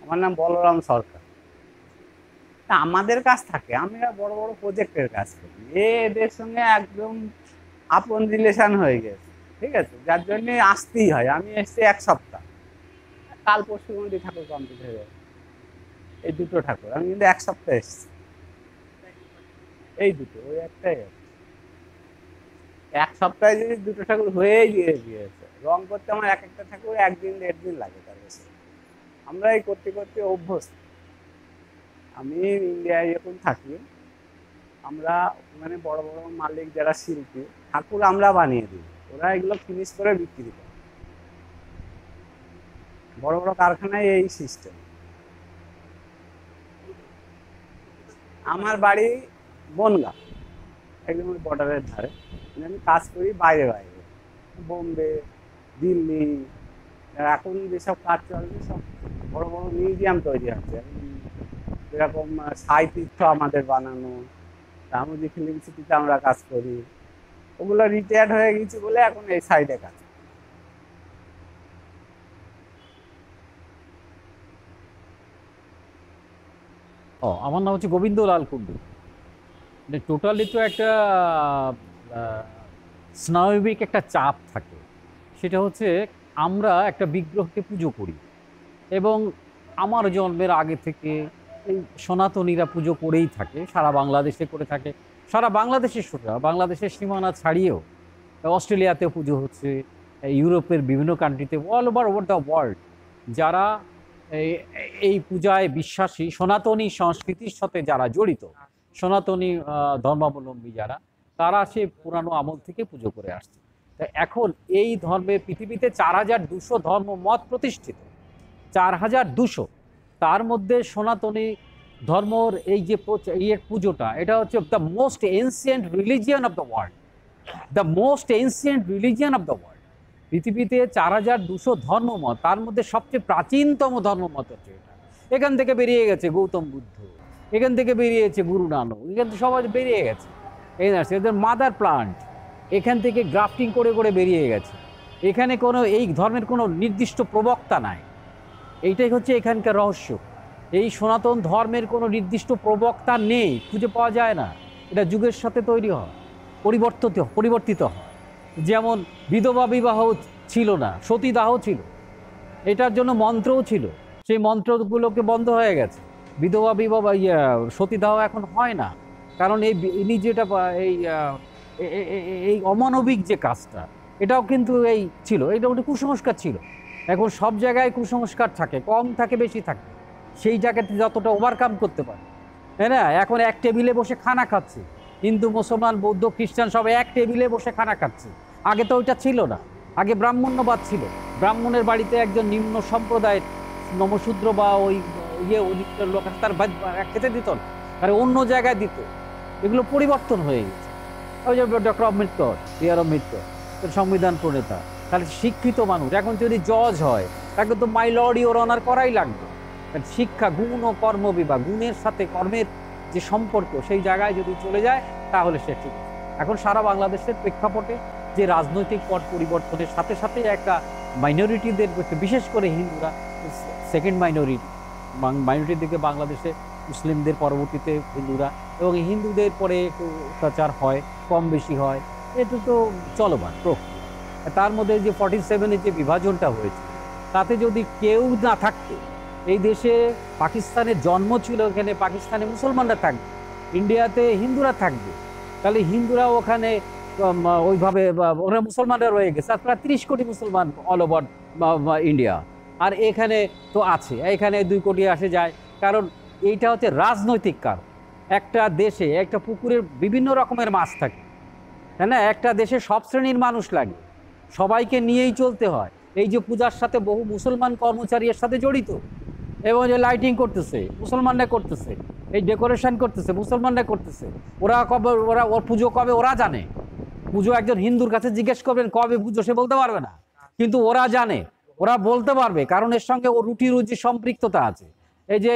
আমার নাম বলরাম সরকার। তা আমাদের কাজ থাকে, আমরা বড় বড় প্রজেক্টের কাজ করি, এদের সঙ্গে একদম আপন রিলেশন হয়ে গেছে। ঠিক আছে, যার জন্য আসতেই হয়। আমি এসছি 1 সপ্তাহ, কাল পরশুর মধ্যে ঠাকুর কমপ্লিট হয়ে যাবে। এই দুটো ঠাকুর আমি কিন্তু 1 সপ্তাহ এসছি। এই দুটো, ওই একটাই আছে। 1 সপ্তাহে যদি দুটো ঠাকুর হয়েই গিয়েছে, রং করতে আমার এক একটা ঠাকুর 1 দিন 1.5 দিন লাগে। তার কাছে আমরা এই করতে করতে অভ্যস্ত। আমি ইন্ডিয়ায় যখন থাকি, আমরা মানে বড় বড় মালিক যারা শিল্পী, ঠাকুর আমরা বানিয়ে দিই, ওরা এগুলো ফিনিশ করে বিক্রি করে। বড় বড় কারখানায় এই সিস্টেম। আমার বাড়ি বনগাঁ, একদম বর্ডারের ধারে। আমি কাজ করি বাইরে বাইরে, বোম্বে, দিল্লি। এখন যেসব কাজ চলছে সব বড় বড় মিউজিয়াম তৈরি হচ্ছে। যেরকম সাহিত্য আমাদের বানানো, রামোজি ফিল্ম সিটিতে আমরা কাজ করি। ওগুলো রিটায়ার্ড হয়ে গেছি বলে এখন এই সাইডে কাজ। আমার নাম হচ্ছে গোবিন্দলাল কুন্ডু। মানে টোটালি তো একটা আহ, স্নায়বিক একটা চাপ থাকে। সেটা হচ্ছে আমরা একটা বিগ্রহকে পুজো করি, এবং আমার জন্মের আগে থেকে এই সনাতনীরা পুজো করেই থাকে, সারা বাংলাদেশে করে থাকে। সারা বাংলাদেশের বাংলাদেশের সীমানা ছাড়িয়েও অস্ট্রেলিয়াতেও পুজো হচ্ছে, ইউরোপের বিভিন্ন কান্ট্রিতে, ওভার দ্য ওয়ার্ল্ড যারা এই এই পূজায় বিশ্বাসী, সনাতনী সংস্কৃতির সাথে যারা জড়িত, সনাতনী ধর্মাবলম্বী যারা, তারা সে পুরানো আমল থেকে পুজো করে আসছে। তা এখন এই ধর্মে পৃথিবীতে 4200 ধর্ম মত প্রতিষ্ঠিত, 4200। তার মধ্যে সনাতনী ধর্মর এই যে পুজোটা, এটা হচ্ছে the most ancient religion of the world, the most ancient religion of the world. পৃথিবীতে 4200 ধর্মমত, তার মধ্যে সবচেয়ে প্রাচীনতম ধর্মমত হচ্ছে এটা। এখান থেকে বেরিয়ে গেছে গৌতম বুদ্ধ, এখান থেকে বেরিয়েছে গুরু নানক, এখান থেকে সবাই বেরিয়ে গেছে। এই না, এদের মাদার প্লান্ট এখান থেকে গ্রাফটিং করে করে বেরিয়ে গেছে। এখানে কোনো এই ধর্মের কোনো নির্দিষ্ট প্রবক্তা নাই। এইটাই হচ্ছে এখানকার রহস্য। এই সনাতন ধর্মের কোনো নির্দিষ্ট প্রবক্তা নেই, খুঁজে পাওয়া যায় না। এটা যুগের সাথে তৈরি হয়, পরিবর্তিত হয়। যেমন বিধবা বিবাহ ছিল না, সতীদাহ ছিল, এটার জন্য মন্ত্রও ছিল, সেই মন্ত্রগুলোকে বন্ধ হয়ে গেছে। বিধবা বিবাহ সতীদাহ এখন হয় না, কারণ ইনি যেটা এই এই অমানবিক যে কাজটা, এটাও কিন্তু এই ছিল, এটা একটা কুসংস্কার ছিল। এখন সব জায়গায় কুসংস্কার থাকে, কম থাকে বেশি থাকে, সেই জায়গাতে যতটা ওভারকাম করতে পারে। তাই না? এখন এক টেবিলে বসে খানা খাচ্ছে, হিন্দু মুসলমান বৌদ্ধ খ্রিস্টান সব এক টেবিলে বসে খানা খাচ্ছে। আগে তো ওইটা ছিল না, আগে ব্রাহ্মণ্যবাদ ছিল। ব্রাহ্মণের বাড়িতে একজন নিম্ন সম্প্রদায়ের নমশূদ্র বা ওই লোক তার খেতে দিত না, তার অন্য জায়গায় দিত। এগুলো পরিবর্তন হয়ে গেছে। ওই যে ডক্টর আম্বেদকর, আম্বেদকর সংবিধান প্রণেতা, তাহলে শিক্ষিত মানুষ এখন যদি জজ হয়, তাকে তো মাই লর্ড ইওর অনার করাই লাগবে। শিক্ষা, গুণ ও কর্ম বিভাগ, গুণের সাথে কর্মের যে সম্পর্ক, সেই জায়গায় যদি চলে যায় তাহলে সে ঠিক আছে। এখন সারা বাংলাদেশের প্রেক্ষাপটে যে রাজনৈতিক পট পরিবর্তনের সাথে সাথে একটা মাইনরিটিদের, বিশেষ করে হিন্দুরা সেকেন্ড মাইনরিটির দিকে বাংলাদেশে, মুসলিমদের পরবর্তীতে হিন্দুরা, এবং হিন্দুদের পরে একটু অত্যাচার হয়, কম বেশি হয়, এটা তো চলমান প্রক্রিয়া। তার মধ্যে যে 47-এর যে বিভাজনটা হয়েছে, তাতে যদি কেউ না থাকতো, এই দেশে পাকিস্তানের জন্ম ছিল, এখানে পাকিস্তানে মুসলমানরা থাকবে, ইন্ডিয়াতে হিন্দুরা থাকবে, তাহলে হিন্দুরা ওখানে ওইভাবে ওরা মুসলমানরা রয়ে গেছে। আর প্রায় 30 কোটি মুসলমান অল ওভার ইন্ডিয়া, আর এখানে তো আছে, এখানে 2 কোটি আসে যায়। কারণ এইটা হচ্ছে রাজনৈতিক কারণ। একটা দেশে একটা পুকুরের বিভিন্ন রকমের মাছ থাকে, তাই না? একটা দেশে সব শ্রেণীর মানুষ লাগে, সবাইকে নিয়েই চলতে হয়। এই যে পূজার সাথে বহু মুসলমান কর্মচারী এর সাথে জড়িত, এবং যে লাইটিং করতেছে মুসলমানরা করতেছে, এই ডেকোরেশন করতেছে মুসলমানরা করতেছে। ওর পুজো কবে ওরা জানে। পুজো একজন হিন্দুর কাছে জিজ্ঞেস করবেন কবে পুজো, সে বলতে পারবে না, কিন্তু ওরা জানে, ওরা বলতে পারবে, কারণ এর সঙ্গে ও রুটি রুজি সম্পৃক্ততা আছে। এই যে